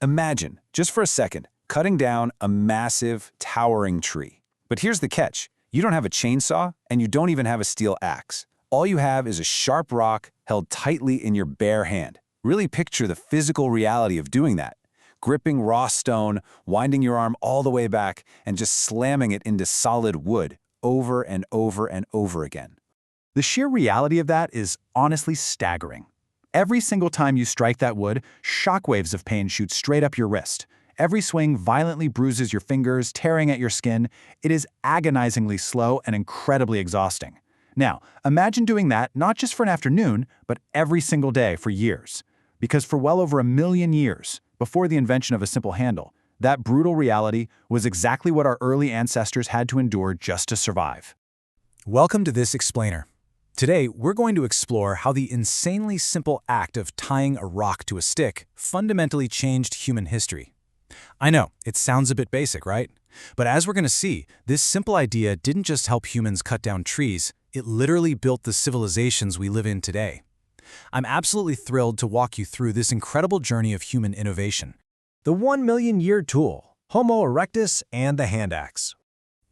Imagine, just for a second, cutting down a massive, towering tree. But here's the catch. You don't have a chainsaw, and you don't even have a steel axe. All you have is a sharp rock held tightly in your bare hand. Really picture the physical reality of doing that. Gripping raw stone, winding your arm all the way back, and just slamming it into solid wood over and over and over again. The sheer reality of that is honestly staggering. Every single time you strike that wood, shockwaves of pain shoot straight up your wrist. Every swing violently bruises your fingers, tearing at your skin. It is agonizingly slow and incredibly exhausting. Now, imagine doing that not just for an afternoon, but every single day for years. Because for well over 1 million years, before the invention of a simple handle, that brutal reality was exactly what our early ancestors had to endure just to survive. Welcome to This Explainer. Today, we're going to explore how the insanely simple act of tying a rock to a stick fundamentally changed human history. I know, it sounds a bit basic, right? But as we're going to see, this simple idea didn't just help humans cut down trees, it literally built the civilizations we live in today. I'm absolutely thrilled to walk you through this incredible journey of human innovation. The 1 million year tool, Homo erectus and the hand axe.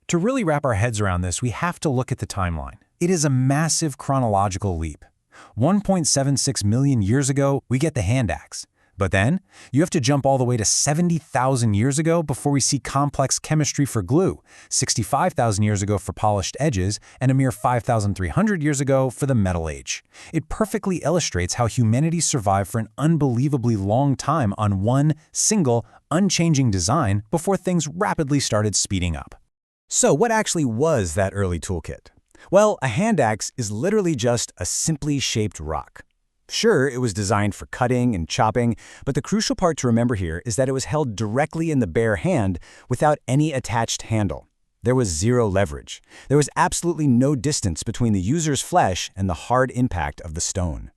To really wrap our heads around this, we have to look at the timeline. It is a massive chronological leap. 1.76 million years ago, we get the hand axe. But then, you have to jump all the way to 70,000 years ago before we see complex chemistry for glue, 65,000 years ago for polished edges, and a mere 5,300 years ago for the Metal Age. It perfectly illustrates how humanity survived for an unbelievably long time on one single, unchanging design before things rapidly started speeding up. So what actually was that early toolkit? Well, a hand axe is literally just a simply shaped rock. Sure, it was designed for cutting and chopping, but the crucial part to remember here is that it was held directly in the bare hand without any attached handle. There was zero leverage. There was absolutely no distance between the user's flesh and the hard impact of the stone.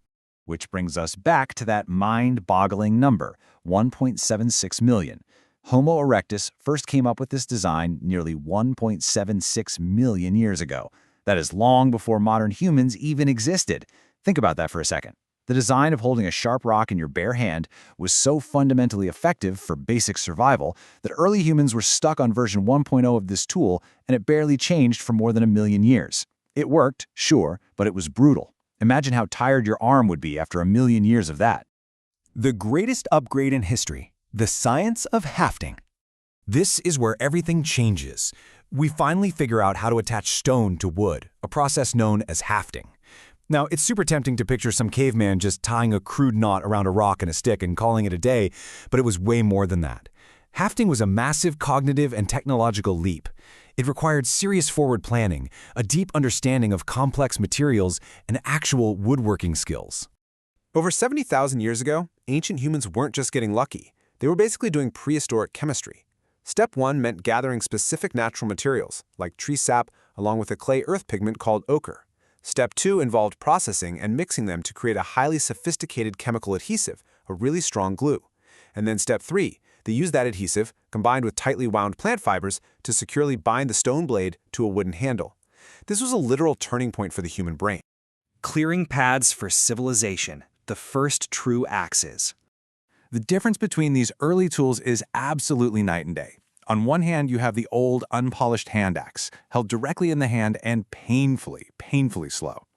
Which brings us back to that mind-boggling number, 1.76 million. Homo erectus first came up with this design nearly 1.76 million years ago. That is long before modern humans even existed. Think about that for a second. The design of holding a sharp rock in your bare hand was so fundamentally effective for basic survival that early humans were stuck on version 1.0 of this tool, and it barely changed for more than 1 million years. It worked, sure, but it was brutal. Imagine how tired your arm would be after 1 million years of that. The greatest upgrade in history, the science of hafting. This is where everything changes. We finally figure out how to attach stone to wood, a process known as hafting. Now, it's super tempting to picture some caveman just tying a crude knot around a rock and a stick and calling it a day, but it was way more than that. Hafting was a massive cognitive and technological leap. It required serious forward planning, a deep understanding of complex materials, and actual woodworking skills. Over 70,000 years ago, ancient humans weren't just getting lucky. They were basically doing prehistoric chemistry. Step 1 meant gathering specific natural materials, like tree sap, along with a clay earth pigment called ochre. Step 2 involved processing and mixing them to create a highly sophisticated chemical adhesive, a really strong glue. And then Step 3, they used that adhesive, combined with tightly wound plant fibers, to securely bind the stone blade to a wooden handle. This was a literal turning point for the human brain. Clearing paths for civilization, the first true axes. The difference between these early tools is absolutely night and day. On one hand, you have the old, unpolished hand axe, held directly in the hand and painfully slow.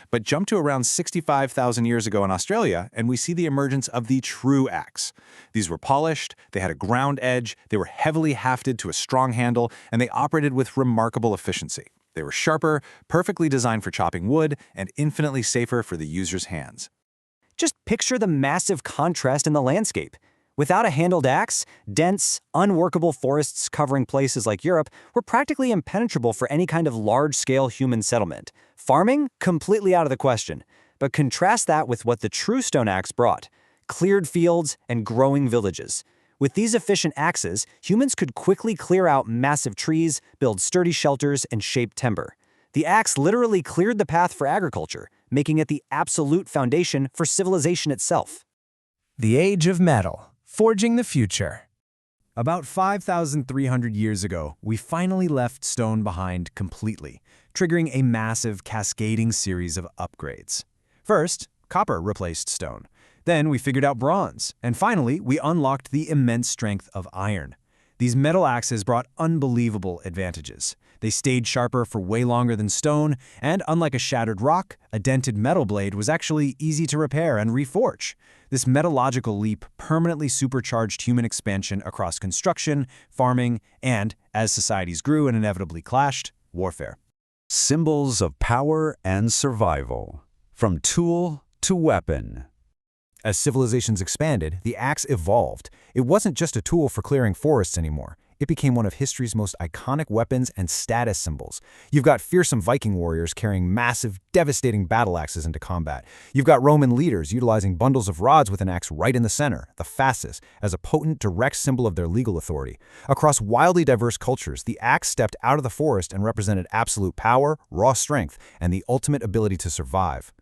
But jump to around 65,000 years ago in Australia, and we see the emergence of the true axe. These were polished, they had a ground edge, they were heavily hafted to a strong handle, and they operated with remarkable efficiency. They were sharper, perfectly designed for chopping wood, and infinitely safer for the user's hands. Just picture the massive contrast in the landscape. Without a handled axe, dense, unworkable forests covering places like Europe were practically impenetrable for any kind of large-scale human settlement. Farming? Completely out of the question. But contrast that with what the true stone axe brought: cleared fields and growing villages. With these efficient axes, humans could quickly clear out massive trees, build sturdy shelters, and shape timber. The axe literally cleared the path for agriculture, making it the absolute foundation for civilization itself. The Age of Metal. Forging the future. About 5,300 years ago, we finally left stone behind completely, triggering a massive cascading series of upgrades. First, copper replaced stone. Then we figured out bronze. And finally, we unlocked the immense strength of iron. These metal axes brought unbelievable advantages. They stayed sharper for way longer than stone, and unlike a shattered rock, a dented metal blade was actually easy to repair and reforge. This metallurgical leap permanently supercharged human expansion across construction, farming, and, as societies grew and inevitably clashed, warfare. Symbols of power and survival. From tool to weapon. As civilizations expanded, the axe evolved. It wasn't just a tool for clearing forests anymore. It became one of history's most iconic weapons and status symbols. You've got fearsome Viking warriors carrying massive, devastating battle axes into combat. You've got Roman leaders utilizing bundles of rods with an axe right in the center, the fasces, as a potent, direct symbol of their legal authority. Across wildly diverse cultures, the axe stepped out of the forest and represented absolute power, raw strength, and the ultimate ability to survive.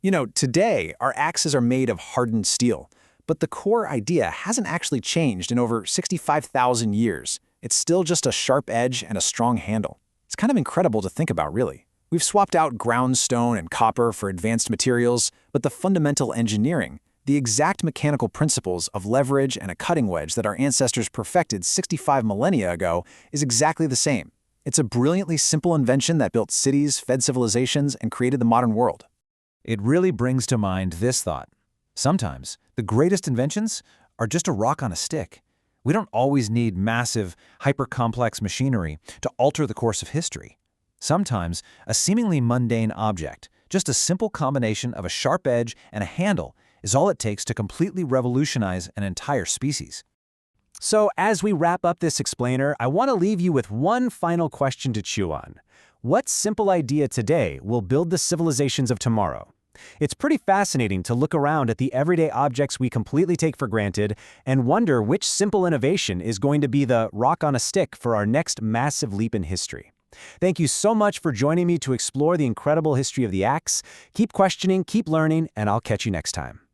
You know, today, our axes are made of hardened steel, but the core idea hasn't actually changed in over 65,000 years. It's still just a sharp edge and a strong handle. It's kind of incredible to think about, really. We've swapped out ground stone and copper for advanced materials, but the fundamental engineering, the exact mechanical principles of leverage and a cutting wedge that our ancestors perfected 65 millennia ago, is exactly the same. It's a brilliantly simple invention that built cities, fed civilizations, and created the modern world. It really brings to mind this thought. Sometimes, the greatest inventions are just a rock on a stick. We don't always need massive, hyper-complex machinery to alter the course of history. Sometimes, a seemingly mundane object, just a simple combination of a sharp edge and a handle, is all it takes to completely revolutionize an entire species. So as we wrap up this explainer, I want to leave you with one final question to chew on. What simple idea today will build the civilizations of tomorrow? It's pretty fascinating to look around at the everyday objects we completely take for granted and wonder which simple innovation is going to be the rock on a stick for our next massive leap in history. Thank you so much for joining me to explore the incredible history of the axe. Keep questioning, keep learning, and I'll catch you next time.